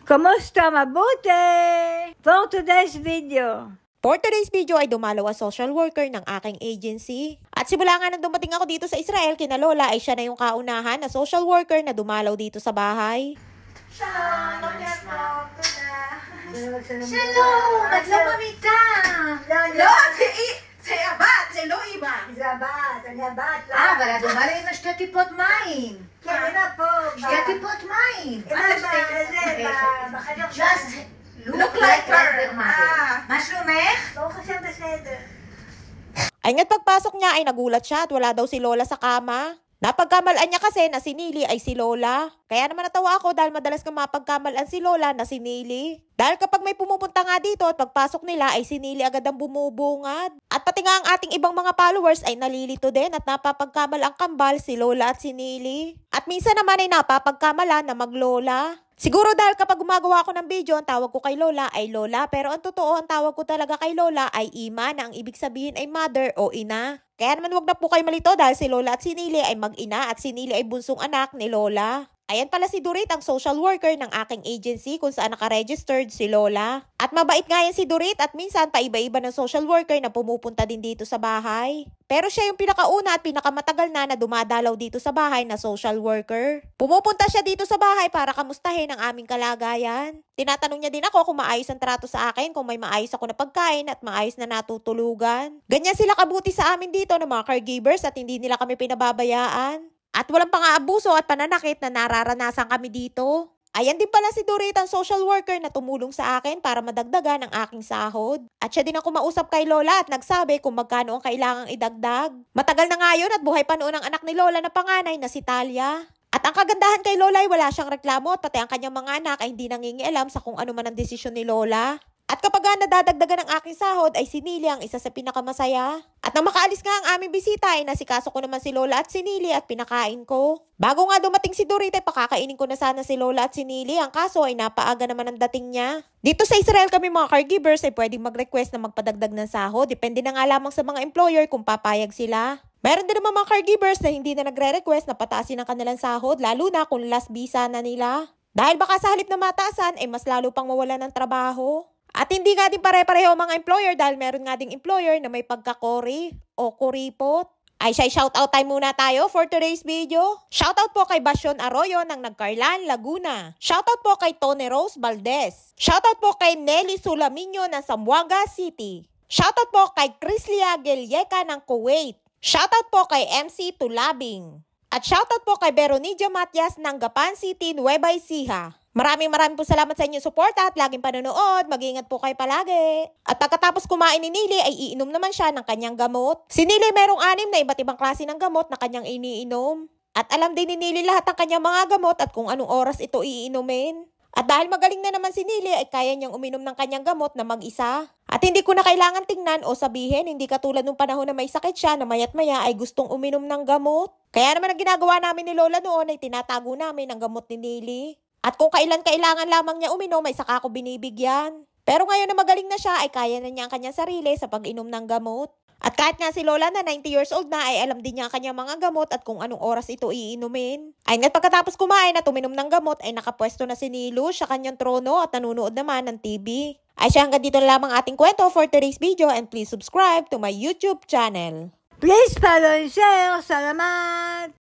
Kamusta? Mabuti? For today's video. For today's video ay dumalaw ang social worker ng aking agency. At simula nga nang dumating ako dito sa Israel, kina Lola ay siya na yung kaunahan na social worker na dumalaw dito sa bahay. Shalom! Madlang mamita! לא, זה הבת, זה לא אמא. זה הבת, אני הבת. אבל את אומרת עם שתי טיפות מים. כן, אמא פה. שתי טיפות מים. בחדר Just look like her. מה שלומך? ברוך השם בסדר. Ay nga't pagpasok niya ay nagulat siya at wala daw si Lola sa kama. Napagkamalaan niya kasi na si Nili ay si Lola. Kaya naman natawa ako dahil madalas kang mapagkamalaan si Lola na si Nili. Dahil kapag may pumupunta nga dito at pagpasok nila ay si Nili agad ang bumubungad. At pati nga ang ating ibang mga followers ay nalilito din at napapagkamal ang kambal si Lola at si Nili. At minsan naman ay napapagkamalan na maglola. Siguro dahil kapag gumagawa ako ng video, ang tawag ko kay Lola ay Lola. Pero ang totoo, ang tawag ko talaga kay Lola ay Ima na ang ibig sabihin ay mother o ina. Kaya naman wag na po kayo malito dahil si Lola at si Nili ay mag-ina at si Nili ay bunsong anak ni Lola. Ayan pala si Dorit, ang social worker ng aking agency kung saan nakaregistered si Lola. At mabait nga yan si Dorit at minsan paiba-iba ng social worker na pumupunta din dito sa bahay. Pero siya yung pinakauna at pinakamatagal na dumadalaw dito sa bahay na social worker. Pumupunta siya dito sa bahay para kamustahin ang aming kalagayan. Tinatanong niya din ako kung maayos ang trato sa akin, kung may maayos ako na pagkain at maayos na natutulugan. Ganyan sila kabuti sa amin dito ng mga caregivers at hindi nila kami pinababayaan. At walang pang-aabuso at pananakit na nararanasan kami dito. Ayan din pala si Dorit, ang social worker na tumulong sa akin para madagdagan ang aking sahod. At siya din ang kumausap kay Lola at nagsabi kung magkano ang kailangang idagdag. Matagal na nga yun at buhay pa noon ang anak ni Lola na panganay na si Talia. At ang kagandahan kay Lola ay wala siyang reklamo at pati ang kanyang mga anak ay hindi nangingialam sa kung ano man ang desisyon ni Lola. At kapag nadadagdagan ng aking sahod ay si Nili ang isa sa pinakamasaya. At nang makaalis nga ang aming bisita ay nasikaso ko naman si Lola at si Nili at pinakain ko. Bago nga dumating si Dorit ay pakakainin ko na sana si Lola at si Nili. Ang kaso ay napaaga naman ang dating niya. Dito sa Israel kami mga caregivers ay pwedeng mag-request na magpadagdag ng sahod. Depende na nga lamang sa mga employer kung papayag sila. Meron din naman mga caregivers na hindi na nagre-request na pataasin ang kanilang sahod lalo na kung last visa na nila. Dahil baka sa halip na mataasan ay mas lalo pang mawalan ng trabaho. At hindi nga din pare-pareho mga employer dahil meron nga ding employer na may pagkakori o kuripot. Ay shoutout time muna tayo for today's video. Shoutout po kay Basyon Arroyo ng Nagcarlan, Laguna. Shoutout po kay Tony Rose Valdez. Shoutout po kay Nelly Sulaminyo ng Zamboanga City. Shoutout po kay Crislia Gelyeka ng Kuwait. Shoutout po kay MC Tulabing. At shoutout po kay Beronidia Matias ng Gapan City, Nueva Ecija. Maraming po salamat sa inyong suporta at laging panonood. Mag-ingat po kayo palagi. At pagkatapos kumain ni Nili ay iinom naman siya ng kanyang gamot. Si Nili merong 6 na iba't ibang klase ng gamot na kanyang iniinom. At alam din ni Nili lahat ng kanyang mga gamot at kung anong oras ito iinumin. At dahil magaling na naman si Nili ay kaya niyang uminom ng kanyang gamot na mag-isa. At hindi ko na kailangan tingnan o sabihin, hindi katulad nung panahon na may sakit siya na maya't maya ay gustong uminom ng gamot. Kaya naman ang ginagawa namin ni Lola noon ay tinatago namin ang gamot ni Nili. At kung kailan-kailangan lamang niya uminom ay saka ko binibigyan. Pero ngayon na magaling na siya ay kaya na niya ang kanyang sarili sa pag-inom ng gamot. At kahit nga si Lola na 90 years old na ay alam din niya ang kanyang mga gamot at kung anong oras ito iinumin. Ay nga't pagkatapos kumain at uminom ng gamot ay nakapwesto na si Nilu sa kanyang trono at nanonood naman ng TV. Ay siya hanggang dito na lamang ating kwento for today's video and please subscribe to my YouTube channel. Please follow and share. Salamat!